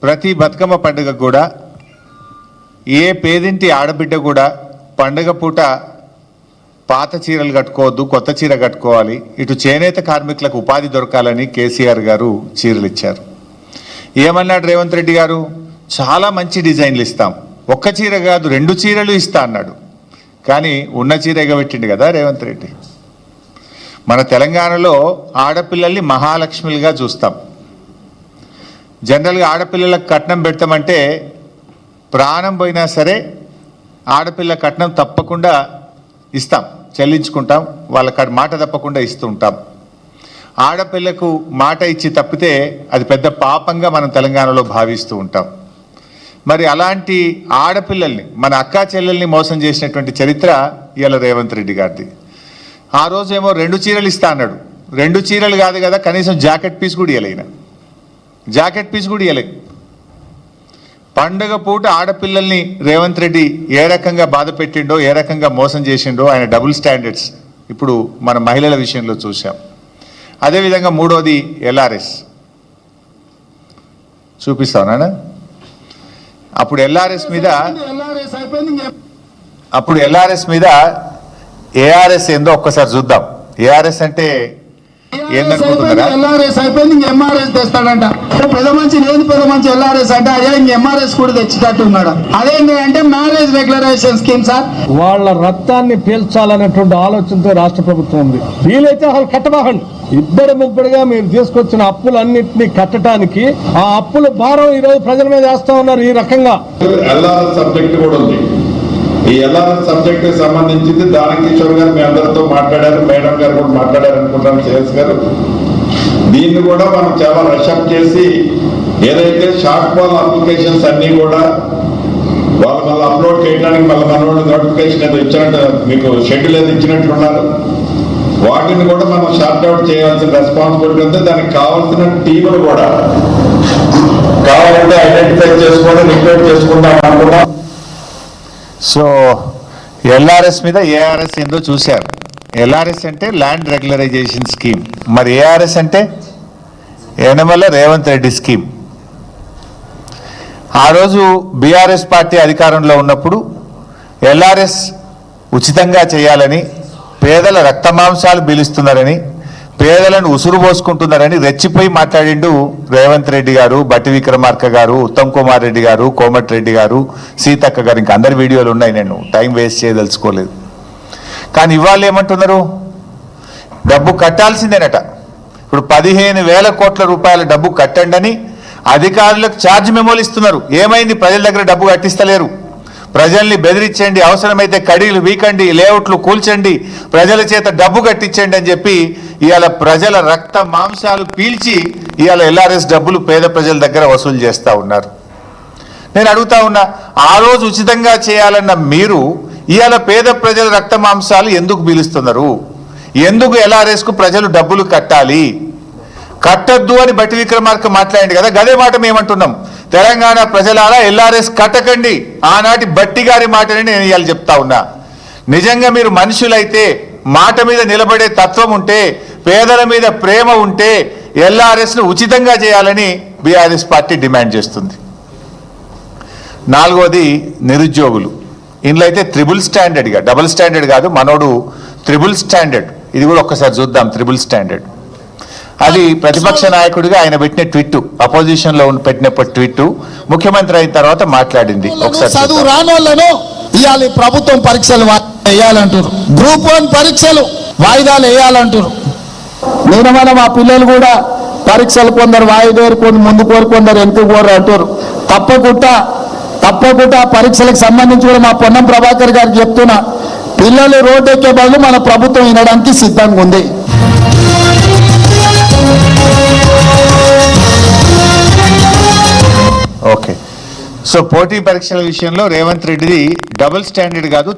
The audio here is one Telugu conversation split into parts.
ప్రతి బతుకమ్మ పండుగ కూడా ఏ పేదింటి ఆడబిడ్డ కూడా పండుగ పూట పాత చీరలు కట్టుకోవద్దు, కొత్త చీర కట్టుకోవాలి, ఇటు చేనేత కార్మికులకు ఉపాధి దొరకాలని కేసీఆర్ గారు చీరలు ఇచ్చారు. ఏమన్నాడు రేవంత్ రెడ్డి గారు? చాలా మంచి డిజైన్లు ఇస్తాం, ఒక్క చీర కాదు 2 చీరలు ఇస్తా అన్నాడు. కానీ ఉన్న చీర ఎగబెట్టిండు కదా రేవంత్ రెడ్డి. మన తెలంగాణలో ఆడపిల్లల్ని మహాలక్ష్మిలుగా చూస్తాం. జనరల్గా ఆడపిల్లలకు కట్నం పెడతామంటే ప్రాణం పోయినా సరే ఆడపిల్ల కట్నం తప్పకుండా ఇస్తాం, చెల్లించుకుంటాం, వాళ్ళ మాట తప్పకుండా ఇస్తూ ఉంటాం. ఆడపిల్లకు మాట ఇచ్చి తప్పితే అది పెద్ద పాపంగా మనం తెలంగాణలో భావిస్తూ ఉంటాం. మరి అలాంటి ఆడపిల్లల్ని, మన అక్కా చెల్లెల్ని మోసం చేసినటువంటి చరిత్ర ఇవాళ రేవంత్ రెడ్డి గారిది. ఆ రోజేమో 2 చీరలు ఇస్తా అన్నాడు. 2 చీరలు కాదు కదా, కనీసం జాకెట్ పీస్ కూడా ఇవ్వలేన, జాకెట్ పీస్ కూడా ఇవ్వలే. పండగ పూట ఆడపిల్లల్ని రేవంత్ రెడ్డి ఏ రకంగా బాధ పెట్టిండో, ఏ రకంగా మోసం చేసిండో ఆయన డబుల్ స్టాండర్డ్స్ ఇప్పుడు మన మహిళల విషయంలో చూసాం. అదేవిధంగా మూడోది ఎల్ఆర్ఎస్ చూపిస్తానా? అప్పుడు ఎల్ఆర్ఎస్ మీద ఏఆర్ఎస్ ఏందో ఒక్కసారి చూద్దాం. ఏఆర్ఎస్ అంటే ఏందనుకుంటున్నారా? ఎల్ఆర్ఎస్ అయిపోయింది, ఇంక ఎంఆర్ఎస్ తెస్తాడంట. పెద్ద మంచి లేదు, పెద్ద మంచి ఎల్ఆర్ఎస్ అంటే అదే ఇంక ఎంఆర్ఎస్ కూడా తెచ్చేటట్టు ఉన్నాడు. అదేంటి అంటే మ్యారేజ్ రెగ్యులరైజేషన్ స్కీమ్ సార్. వాళ్ళ రక్తాన్ని పీల్చాలనేటువంటి ఆలోచనతో రాష్ట్ర ప్రభుత్వం ఉంది. వీలైతే అసలు కట్టబాకండి. ముబ్బడిగా మీరు తీసుకొచ్చిన అప్పులన్నింటినీ కట్టడానికి ఆ అప్పుల భారం ఈ రోజు ప్రజల మీద వేస్తా ఉన్నారు. ఈ రకంగా ఎల్ఆర్ఎస్ సబ్జెక్ట్ కూడా ఉంది. ఈ ఎల్ఆర్ఎస్ సబ్జెక్ట్ సంబంధించింది దానకిషోర్ గారు మీ అందరితో మాట్లాడారు, మేడం గారు కూడా మాట్లాడారు అనుకుంటాను, చేస్ గారు. దీన్ని కూడా మనం చాలా రషప్ చేసి ఏదైతే షార్ట్ ఫాల్ అప్లికేషన్స్ అన్ని కూడా వాళ్ళు మళ్ళీ అప్లోడ్ చేయడానికి మళ్ళీ మన నోటిఫికేషన్ ఏదో ఇచ్చినట్టు, మీకు షెడ్యూల్ ఏదో ఇచ్చినట్లున్నారు, వాటిని కూడా మనం షార్ట్ అవుట్ చేయాల్సిన రెస్పాన్సిబిలిటీ ఉంది. దానికి కావాల్సిన టీములు కూడా కావాలంటే ఐడెంటిఫై చేసుకొని రిక్రూట్ చేసుకుంటాం అనుకున్నాం. సో ఎల్ఆర్ఎస్ మీద ఏఆర్ఎస్ ఏందో చూశారు. ఎల్ఆర్ఎస్ అంటే ల్యాండ్ రెగ్యులరైజేషన్ స్కీమ్, మరి ఏఆర్ఎస్ అంటే యనమల రేవంత్ రెడ్డి స్కీమ్. ఆ రోజు బీఆర్ఎస్ పార్టీ అధికారంలో ఉన్నప్పుడు ఎల్ఆర్ఎస్ ఉచితంగా చేయాలని, పేదల రక్తమాంసాలు పీలుస్తున్నారని, పేదలను ఉసురు పోసుకుంటున్నారని రెచ్చిపోయి మాట్లాడిండు రేవంత్ రెడ్డి గారు, బట్టి విక్రమార్క గారు, ఉత్తమ్ కుమార్ రెడ్డి గారు, కోమటిరెడ్డి గారు, సీతక్క గారు. ఇంకా అందరి వీడియోలు ఉన్నాయి, నేను టైం వేస్ట్ చేయదలుచుకోలేదు. కానీ ఇవాళ ఏమంటున్నారు? డబ్బు కట్టాల్సిందేనట. ఇప్పుడు 15,000 కోట్ల రూపాయల డబ్బు కట్టండి అని అధికారులకు ఛార్జ్ మెమోలు ఇస్తున్నారు. ఏమైంది? ప్రజల దగ్గర డబ్బు కట్టిస్తలేరు. ప్రజల్ని బెదిరించండి, అవసరమైతే కడీలు వీకండి, లేఅవుట్లు కూల్చండి, ప్రజల చేత డబ్బు కట్టించండి అని చెప్పి ఇవాళ ప్రజల రక్త మాంసాలు పీల్చి ఇవాళ ఎల్ఆర్ఎస్ డబ్బులు పేద ప్రజల దగ్గర వసూలు చేస్తూ ఉన్నారు. నేను అడుగుతా ఉన్నా, ఆ రోజు ఉచితంగా చేయాలన్న మీరు ఇవాళ పేద ప్రజల రక్త మాంసాలు ఎందుకు పీలుస్తున్నారు? ఎందుకు ఎల్ఆర్ఎస్కు ప్రజలు డబ్బులు కట్టాలి? కట్టద్దు అని బట్టి విక్రమార్క మాట్లాడింది కదా, గదే మాట మేమంటున్నాం. తెలంగాణ ప్రజలారా ఎల్ఆర్ఎస్ కట్టకండి. ఆనాటి బట్టి గారి మాటని నేను ఇవాళ చెప్తా ఉన్నా. నిజంగా మీరు మనుషులైతే, మాట మీద నిలబడే తత్వం ఉంటే, పేదల మీద ప్రేమ ఉంటే ఎల్ఆర్ఎస్ను ఉచితంగా చేయాలని బీఆర్ఎస్ పార్టీ డిమాండ్ చేస్తుంది. 4వది నిరుద్యోగులు. ఇందులో అయితే ట్రిపుల్ స్టాండర్డ్గా, డబుల్ స్టాండర్డ్ కాదు, మనోడు ట్రిపుల్ స్టాండర్డ్. ఇది కూడా ఒక్కసారి చూద్దాం. ట్రిపుల్ స్టాండర్డ్ అది ప్రతిపక్ష నాయకుడిగా ఆయన పెట్టిన ట్వీట్, అపోజిషన్ లో పెట్టినప్పుడు ట్వీట్, ముఖ్యమంత్రి అయిన తర్వాత మాట్లాడింది. ఒకసారి చదువు రానోళ్లను ఇవాళ ప్రభుత్వం పరీక్షలు వేయాలంటారు, గ్రూప్ 1 పరీక్షలు వాయిదాలు వేయాలంటారు. నేను మా పిల్లలు కూడా పరీక్షలు కొందరు వాయిదారు, కొందరు ముందు కోరు, కొందరు వెనుక కోరు అంటారు. తప్పకుండా పరీక్షలకు సంబంధించి కూడా మా పొన్నం ప్రభాకర్ గారికి చెప్తున్నా, పిల్లలు రోడ్డు ఎక్కే బదులు మన ప్రభుత్వం వినడానికి సిద్ధంగా ఉంది. ఓకే. సో పోటీ పరీక్షల విషయంలో రేవంత్ రెడ్డిది డబుల్ స్టాండర్డ్ కాదు.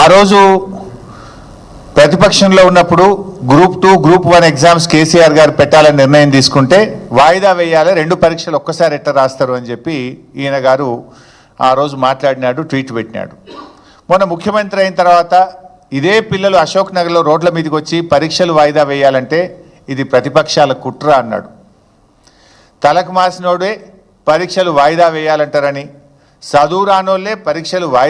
ఆ రోజు ప్రతిపక్షంలో ఉన్నప్పుడు గ్రూప్ 2, గ్రూప్ 1 ఎగ్జామ్స్ కేసీఆర్ గారు పెట్టాలని నిర్ణయం తీసుకుంటే వాయిదా వేయాలి, 2 పరీక్షలు ఒక్కసారి ఎట్లా రాస్తారు అని చెప్పి ఈయన గారు ఆ రోజు మాట్లాడినాడు, ట్వీట్ పెట్టినాడు. మొన్న ముఖ్యమంత్రి అయిన తర్వాత ఇదే పిల్లలు అశోక్ నగర్లో రోడ్ల మీదకి వచ్చి పరీక్షలు వాయిదా వేయాలంటే ఇది ప్రతిపక్షాల కుట్ర అన్నాడు. తలకు మాసినోడే పరీక్షలు వాయిదా వేయాలంటారని, చదువు రానోళ్ళే పరీక్షలు వాయిదా